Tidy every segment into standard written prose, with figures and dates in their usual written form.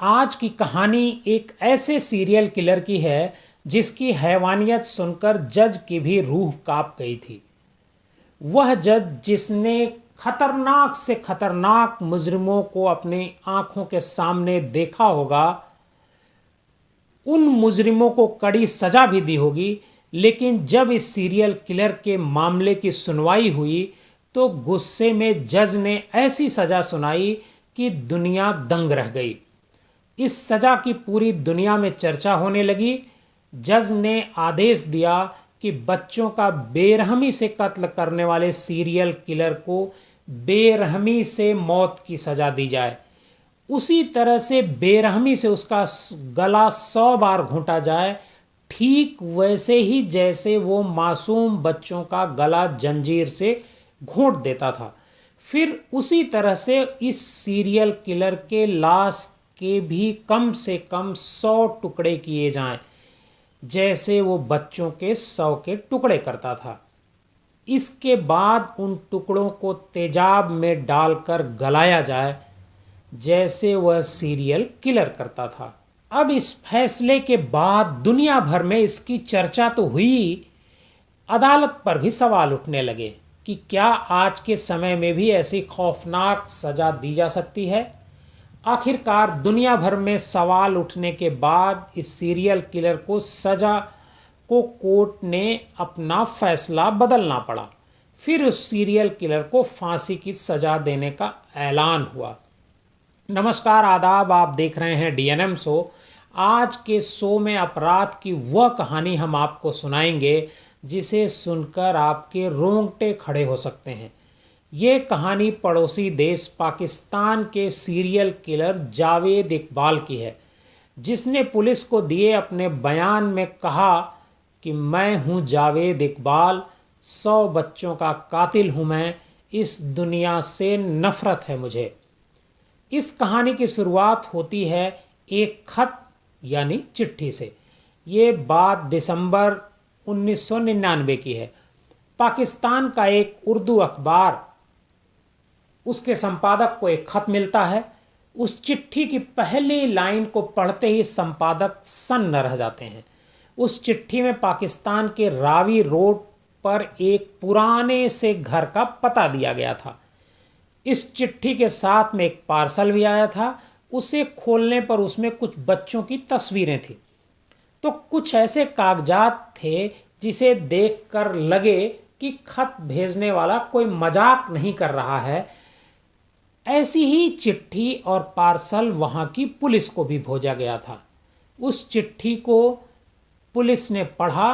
आज की कहानी एक ऐसे सीरियल किलर की है जिसकी हैवानियत सुनकर जज की भी रूह कांप गई थी। वह जज जिसने खतरनाक से खतरनाक मुजरिमों को अपनी आंखों के सामने देखा होगा, उन मुजरिमों को कड़ी सजा भी दी होगी, लेकिन जब इस सीरियल किलर के मामले की सुनवाई हुई तो गुस्से में जज ने ऐसी सजा सुनाई कि दुनिया दंग रह गई। इस सजा की पूरी दुनिया में चर्चा होने लगी। जज ने आदेश दिया कि बच्चों का बेरहमी से कत्ल करने वाले सीरियल किलर को बेरहमी से मौत की सजा दी जाए। उसी तरह से बेरहमी से उसका गला 100 बार घोंटा जाए, ठीक वैसे ही जैसे वो मासूम बच्चों का गला जंजीर से घोंट देता था। फिर उसी तरह से इस सीरियल किलर के लाश के भी कम से कम 100 टुकड़े किए जाएं, जैसे वो बच्चों के 100 के टुकड़े करता था। इसके बाद उन टुकड़ों को तेजाब में डालकर गलाया जाए, जैसे वह सीरियल किलर करता था। अब इस फैसले के बाद दुनिया भर में इसकी चर्चा तो हुई, अदालत पर भी सवाल उठने लगे कि क्या आज के समय में भी ऐसी खौफनाक सजा दी जा सकती है। आखिरकार दुनिया भर में सवाल उठने के बाद इस सीरियल किलर को सजा को कोर्ट ने अपना फैसला बदलना पड़ा। फिर उस सीरियल किलर को फांसी की सजा देने का ऐलान हुआ। नमस्कार, आदाब, आप देख रहे हैं डीएनएम शो। आज के शो में अपराध की वह कहानी हम आपको सुनाएंगे जिसे सुनकर आपके रोंगटे खड़े हो सकते हैं। ये कहानी पड़ोसी देश पाकिस्तान के सीरियल किलर जावेद इकबाल की है, जिसने पुलिस को दिए अपने बयान में कहा कि मैं हूँ जावेद इकबाल, 100 बच्चों का कातिल हूँ मैं, इस दुनिया से नफरत है मुझे। इस कहानी की शुरुआत होती है एक खत यानी चिट्ठी से। ये बात दिसंबर 1999 की है। पाकिस्तान का एक उर्दू अखबार, उसके संपादक को एक खत मिलता है। उस चिट्ठी की पहली लाइन को पढ़ते ही संपादक सन्न रह जाते हैं। उस चिट्ठी में पाकिस्तान के रावी रोड पर एक पुराने से घर का पता दिया गया था। इस चिट्ठी के साथ में एक पार्सल भी आया था। उसे खोलने पर उसमें कुछ बच्चों की तस्वीरें थी। तो कुछ ऐसे कागजात थे जिसे देखकर लगे कि खत भेजने वाला कोई मजाक नहीं कर रहा है। ऐसी ही चिट्ठी और पार्सल वहां की पुलिस को भी भेजा गया था। उस चिट्ठी को पुलिस ने पढ़ा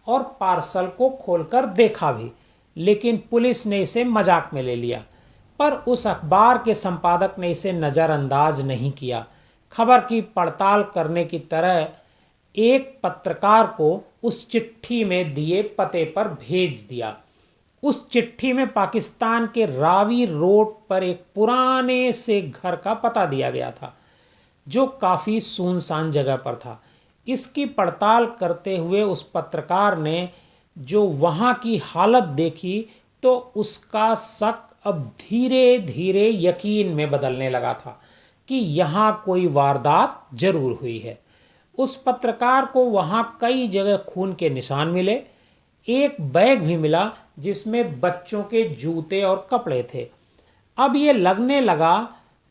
और पार्सल को खोलकर देखा भी, लेकिन पुलिस ने इसे मजाक में ले लिया। पर उस अखबार के संपादक ने इसे नज़रअंदाज नहीं किया। खबर की पड़ताल करने की तरह एक पत्रकार को उस चिट्ठी में दिए पते पर भेज दिया। उस चिट्ठी में पाकिस्तान के रावी रोड पर एक पुराने से घर का पता दिया गया था, जो काफ़ी सुनसान जगह पर था। इसकी पड़ताल करते हुए उस पत्रकार ने जो वहाँ की हालत देखी तो उसका शक अब धीरे धीरे यकीन में बदलने लगा था कि यहाँ कोई वारदात जरूर हुई है। उस पत्रकार को वहाँ कई जगह खून के निशान मिले। एक बैग भी मिला जिसमें बच्चों के जूते और कपड़े थे। अब ये लगने लगा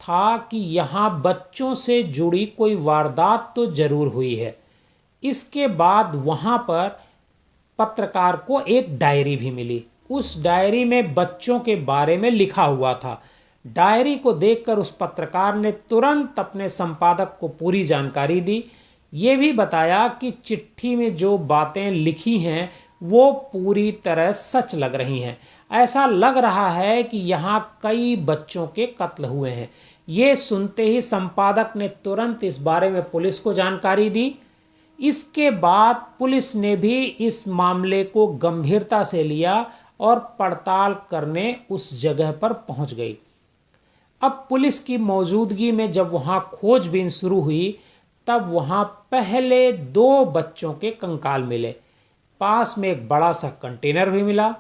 था कि यहाँ बच्चों से जुड़ी कोई वारदात तो जरूर हुई है। इसके बाद वहाँ पर पत्रकार को एक डायरी भी मिली। उस डायरी में बच्चों के बारे में लिखा हुआ था। डायरी को देखकर उस पत्रकार ने तुरंत अपने संपादक को पूरी जानकारी दी। ये भी बताया कि चिट्ठी में जो बातें लिखी हैं वो पूरी तरह सच लग रही हैं। ऐसा लग रहा है कि यहाँ कई बच्चों के कत्ल हुए हैं। ये सुनते ही संपादक ने तुरंत इस बारे में पुलिस को जानकारी दी। इसके बाद पुलिस ने भी इस मामले को गंभीरता से लिया और पड़ताल करने उस जगह पर पहुंच गई। अब पुलिस की मौजूदगी में जब वहां खोजबीन शुरू हुई तब वहां पहले 2 बच्चों के कंकाल मिले। पास में एक बड़ा सा कंटेनर भी मिला।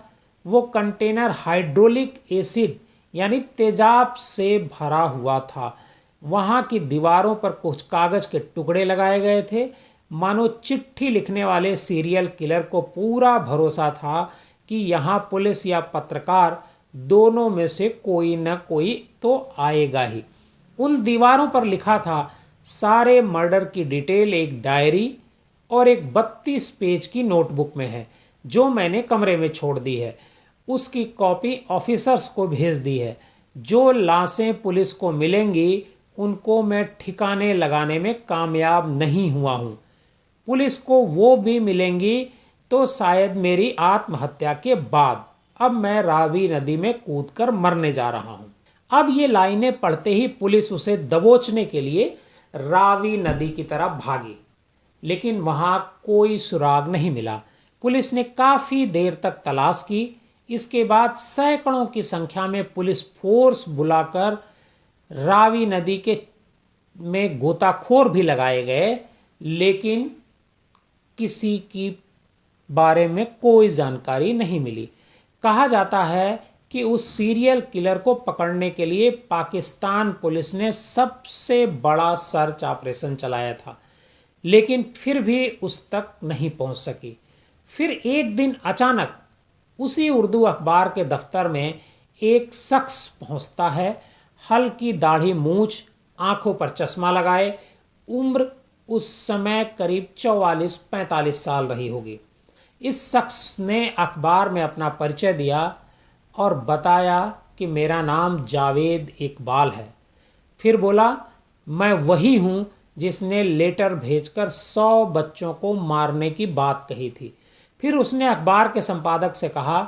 वो कंटेनर हाइड्रोलिक एसिड यानी तेजाब से भरा हुआ था। वहाँ की दीवारों पर कुछ कागज के टुकड़े लगाए गए थे, मानो चिट्ठी लिखने वाले सीरियल किलर को पूरा भरोसा था कि यहाँ पुलिस या पत्रकार दोनों में से कोई न कोई तो आएगा ही। उन दीवारों पर लिखा था, सारे मर्डर की डिटेल एक डायरी और एक 32 पेज की नोटबुक में है, जो मैंने कमरे में छोड़ दी है। उसकी कॉपी ऑफिसर्स को भेज दी है। जो लाशें पुलिस को मिलेंगी उनको मैं ठिकाने लगाने में कामयाब नहीं हुआ हूँ। पुलिस को वो भी मिलेंगी तो शायद मेरी आत्महत्या के बाद। अब मैं रावी नदी में कूदकर मरने जा रहा हूँ। अब ये लाइनें पढ़ते ही पुलिस उसे दबोचने के लिए रावी नदी की तरफ भागी, लेकिन वहाँ कोई सुराग नहीं मिला। पुलिस ने काफ़ी देर तक तलाश की। इसके बाद सैकड़ों की संख्या में पुलिस फोर्स बुलाकर रावी नदी के में गोताखोर भी लगाए गए, लेकिन किसी की बारे में कोई जानकारी नहीं मिली। कहा जाता है कि उस सीरियल किलर को पकड़ने के लिए पाकिस्तान पुलिस ने सबसे बड़ा सर्च ऑपरेशन चलाया था, लेकिन फिर भी उस तक नहीं पहुंच सकी। फिर एक दिन अचानक उसी उर्दू अखबार के दफ्तर में एक शख्स पहुंचता है। हल्की दाढ़ी, मूछ, आंखों पर चश्मा लगाए, उम्र उस समय करीब 44-45 साल रही होगी। इस शख्स ने अखबार में अपना परिचय दिया और बताया कि मेरा नाम जावेद इकबाल है। फिर बोला, मैं वही हूँ जिसने लेटर भेजकर 100 बच्चों को मारने की बात कही थी। फिर उसने अखबार के संपादक से कहा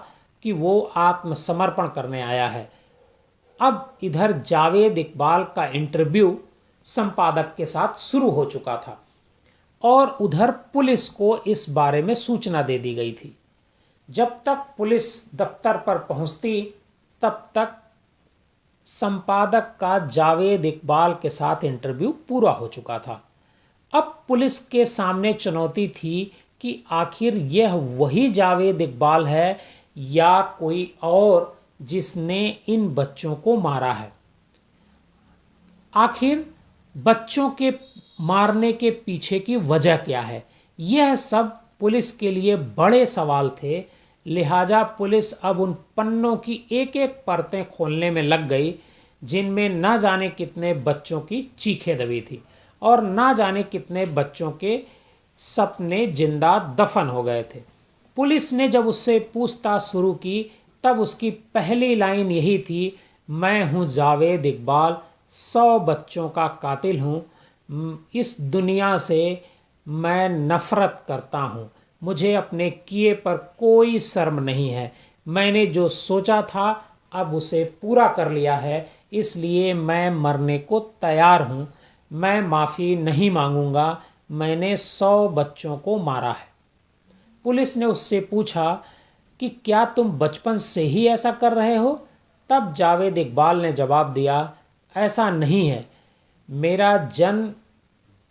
कि वो आत्मसमर्पण करने आया है। अब इधर जावेद इकबाल का इंटरव्यू संपादक के साथ शुरू हो चुका था और उधर पुलिस को इस बारे में सूचना दे दी गई थी। जब तक पुलिस दफ्तर पर पहुंचती तब तक संपादक का जावेद इकबाल के साथ इंटरव्यू पूरा हो चुका था। अब पुलिस के सामने चुनौती थी कि आखिर यह वही जावेद इकबाल है या कोई और जिसने इन बच्चों को मारा है। आखिर बच्चों के मारने के पीछे की वजह क्या है, यह सब पुलिस के लिए बड़े सवाल थे। लिहाजा पुलिस अब उन पन्नों की एक एक परतें खोलने में लग गई जिनमें ना जाने कितने बच्चों की चीखें दबी थी और ना जाने कितने बच्चों के सपने जिंदा दफन हो गए थे। पुलिस ने जब उससे पूछताछ शुरू की तब उसकी पहली लाइन यही थी, मैं हूँ जावेद इकबाल, 100 बच्चों का कातिल हूँ। इस दुनिया से मैं नफरत करता हूँ। मुझे अपने किए पर कोई शर्म नहीं है। मैंने जो सोचा था अब उसे पूरा कर लिया है, इसलिए मैं मरने को तैयार हूँ। मैं माफ़ी नहीं मांगूंगा। मैंने 100 बच्चों को मारा है। पुलिस ने उससे पूछा कि क्या तुम बचपन से ही ऐसा कर रहे हो? तब जावेद इकबाल ने जवाब दिया, ऐसा नहीं है। मेरा जन्म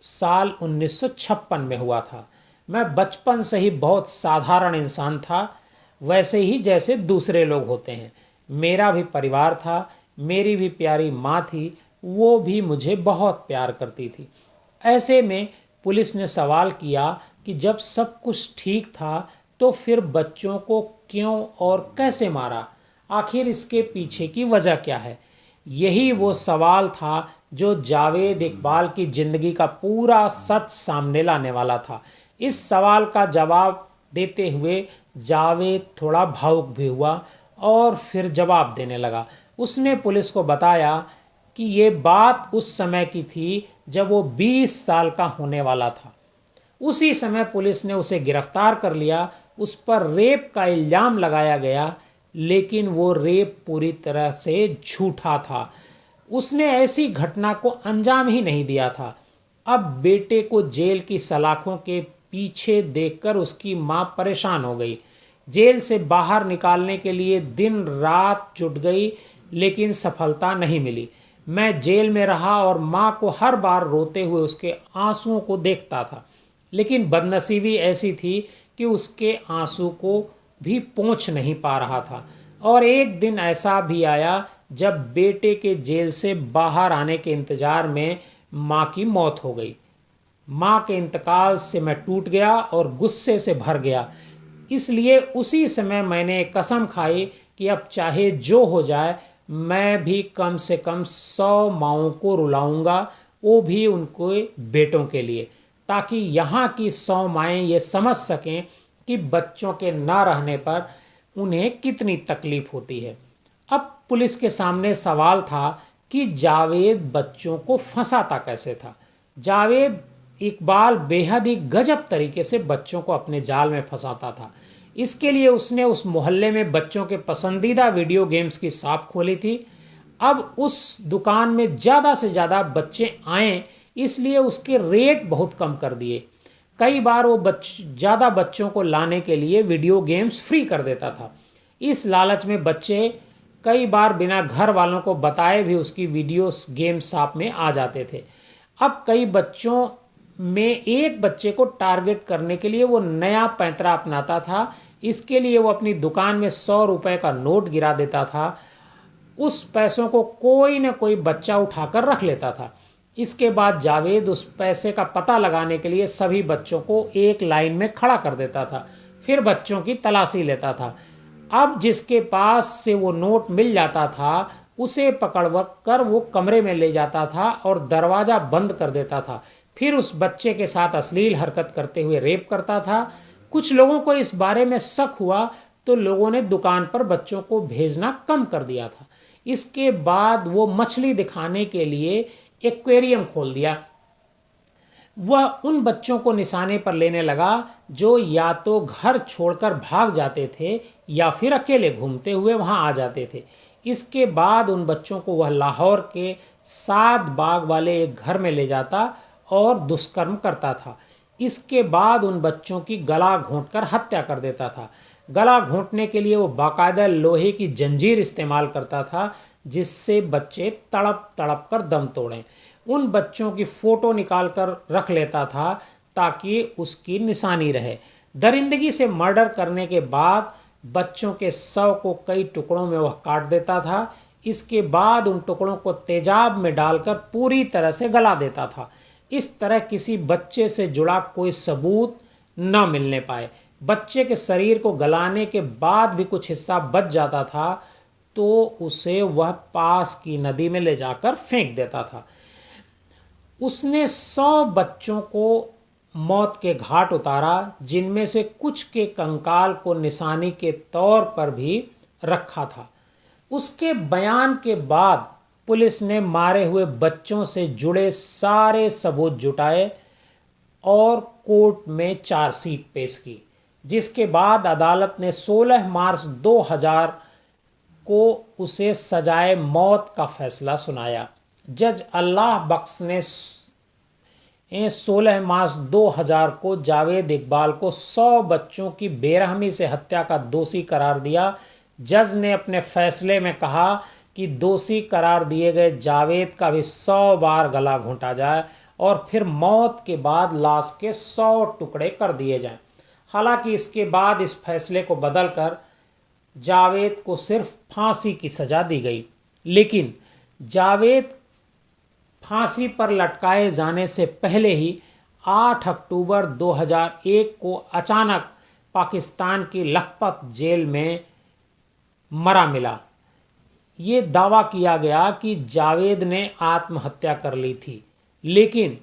साल 1956 में हुआ था। मैं बचपन से ही बहुत साधारण इंसान था, वैसे ही जैसे दूसरे लोग होते हैं। मेरा भी परिवार था, मेरी भी प्यारी माँ थी, वो भी मुझे बहुत प्यार करती थी। ऐसे में पुलिस ने सवाल किया कि जब सब कुछ ठीक था तो फिर बच्चों को क्यों और कैसे मारा? आखिर इसके पीछे की वजह क्या है? यही वो सवाल था जो जावेद इकबाल की ज़िंदगी का पूरा सच सामने लाने वाला था। इस सवाल का जवाब देते हुए जावेद थोड़ा भावुक भी हुआ और फिर जवाब देने लगा। उसने पुलिस को बताया कि ये बात उस समय की थी जब वो 20 साल का होने वाला था। उसी समय पुलिस ने उसे गिरफ्तार कर लिया। उस पर रेप का इल्ज़ाम लगाया गया, लेकिन वो रेप पूरी तरह से झूठा था। उसने ऐसी घटना को अंजाम ही नहीं दिया था। अब बेटे को जेल की सलाखों के पीछे देखकर उसकी माँ परेशान हो गई। जेल से बाहर निकालने के लिए दिन रात जुट गई, लेकिन सफलता नहीं मिली। मैं जेल में रहा और माँ को हर बार रोते हुए उसके आंसुओं को देखता था, लेकिन बदनसीबी ऐसी थी कि उसके आंसू को भी पोंछ नहीं पा रहा था। और एक दिन ऐसा भी आया जब बेटे के जेल से बाहर आने के इंतजार में माँ की मौत हो गई। माँ के इंतकाल से मैं टूट गया और गुस्से से भर गया। इसलिए उसी समय मैंने एक कसम खाई कि अब चाहे जो हो जाए मैं भी कम से कम 100 माँओं को रुलाऊंगा, वो भी उनके बेटों के लिए, ताकि यहाँ की 100 माएँ ये समझ सकें कि बच्चों के ना रहने पर उन्हें कितनी तकलीफ होती है। अब पुलिस के सामने सवाल था कि जावेद बच्चों को फंसाता कैसे था। जावेद इकबाल बेहद ही गजब तरीके से बच्चों को अपने जाल में फंसाता था। इसके लिए उसने उस मोहल्ले में बच्चों के पसंदीदा वीडियो गेम्स की शॉप खोली थी। अब उस दुकान में ज़्यादा से ज़्यादा बच्चे आएँ, इसलिए उसके रेट बहुत कम कर दिए। कई बार वो ज़्यादा बच्चों को लाने के लिए वीडियो गेम्स फ्री कर देता था। इस लालच में बच्चे कई बार बिना घर वालों को बताए भी उसकी वीडियो गेम शॉप में आ जाते थे। अब कई बच्चों में एक बच्चे को टारगेट करने के लिए वो नया पैंतरा अपनाता था। इसके लिए वो अपनी दुकान में 100 रुपए का नोट गिरा देता था। उस पैसों को कोई न कोई बच्चा उठाकर रख लेता था। इसके बाद जावेद उस पैसे का पता लगाने के लिए सभी बच्चों को एक लाइन में खड़ा कर देता था, फिर बच्चों की तलाशी लेता था। अब जिसके पास से वो नोट मिल जाता था उसे पकड़ कर वो कमरे में ले जाता था और दरवाज़ा बंद कर देता था। फिर उस बच्चे के साथ अश्लील हरकत करते हुए रेप करता था। कुछ लोगों को इस बारे में शक हुआ तो लोगों ने दुकान पर बच्चों को भेजना कम कर दिया था। इसके बाद वो मछली दिखाने के लिए एक्वेरियम खोल दिया। वह उन बच्चों को निशाने पर लेने लगा जो या तो घर छोड़कर भाग जाते थे या फिर अकेले घूमते हुए वहां आ जाते थे। इसके बाद उन बच्चों को वह लाहौर के 7 बाग वाले एक घर में ले जाता और दुष्कर्म करता था। इसके बाद उन बच्चों की गला घोंटकर हत्या कर देता था। गला घोंटने के लिए वो बाकायदा लोहे की जंजीर इस्तेमाल करता था, जिससे बच्चे तड़प तड़प कर दम तोड़ें। उन बच्चों की फ़ोटो निकाल कर रख लेता था ताकि उसकी निशानी रहे। दरिंदगी से मर्डर करने के बाद बच्चों के शव को कई टुकड़ों में वह काट देता था। इसके बाद उन टुकड़ों को तेजाब में डालकर पूरी तरह से गला देता था। इस तरह किसी बच्चे से जुड़ा कोई सबूत न मिलने पाए। बच्चे के शरीर को गलाने के बाद भी कुछ हिस्सा बच जाता था तो उसे वह पास की नदी में ले जाकर फेंक देता था। उसने 100 बच्चों को मौत के घाट उतारा, जिनमें से कुछ के कंकाल को निशानी के तौर पर भी रखा था। उसके बयान के बाद पुलिस ने मारे हुए बच्चों से जुड़े सारे सबूत जुटाए और कोर्ट में चार्जशीट पेश की, जिसके बाद अदालत ने 16 मार्च 2000 को उसे सजाए मौत का फैसला सुनाया। जज अल्लाह बख्श ने 16 मार्च 2000 को जावेद इकबाल को 100 बच्चों की बेरहमी से हत्या का दोषी करार दिया। जज ने अपने फैसले में कहा कि दोषी करार दिए गए जावेद का भी 100 बार गला घोंटा जाए और फिर मौत के बाद लाश के 100 टुकड़े कर दिए जाएं। हालांकि इसके बाद इस फैसले को बदलकर जावेद को सिर्फ फांसी की सज़ा दी गई, लेकिन जावेद फांसी पर लटकाए जाने से पहले ही 8 अक्टूबर 2001 को अचानक पाकिस्तान की लखपत जेल में मरा मिला। ये दावा किया गया कि जावेद ने आत्महत्या कर ली थी, लेकिन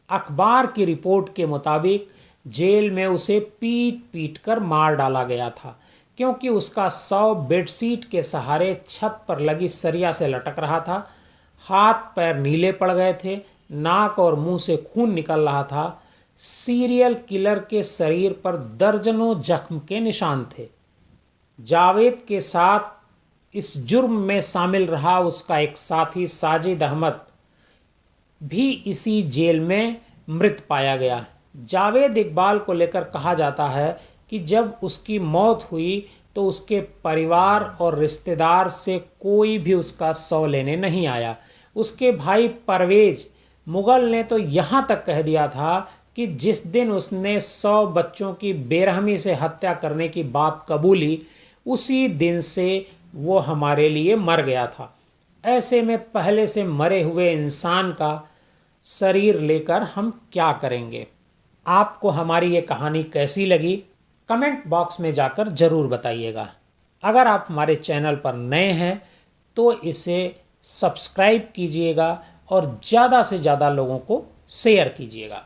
अखबार की रिपोर्ट के मुताबिक जेल में उसे पीट पीट कर मार डाला गया था, क्योंकि उसका शव बेडशीट के सहारे छत पर लगी सरिया से लटक रहा था। हाथ पैर नीले पड़ गए थे, नाक और मुंह से खून निकल रहा था। सीरियल किलर के शरीर पर दर्जनों जख्म के निशान थे। जावेद के साथ इस जुर्म में शामिल रहा उसका एक साथी साजिद अहमद भी इसी जेल में मृत पाया गया। जावेद इकबाल को लेकर कहा जाता है कि जब उसकी मौत हुई तो उसके परिवार और रिश्तेदार से कोई भी उसका शव लेने नहीं आया। उसके भाई परवेज मुगल ने तो यहाँ तक कह दिया था कि जिस दिन उसने 100 बच्चों की बेरहमी से हत्या करने की बात कबूली, उसी दिन से वो हमारे लिए मर गया था। ऐसे में पहले से मरे हुए इंसान का शरीर लेकर हम क्या करेंगे? आपको हमारी ये कहानी कैसी लगी? कमेंट बॉक्स में जाकर ज़रूर बताइएगा। अगर आप हमारे चैनल पर नए हैं तो इसे सब्सक्राइब कीजिएगा और ज़्यादा से ज़्यादा लोगों को शेयर कीजिएगा।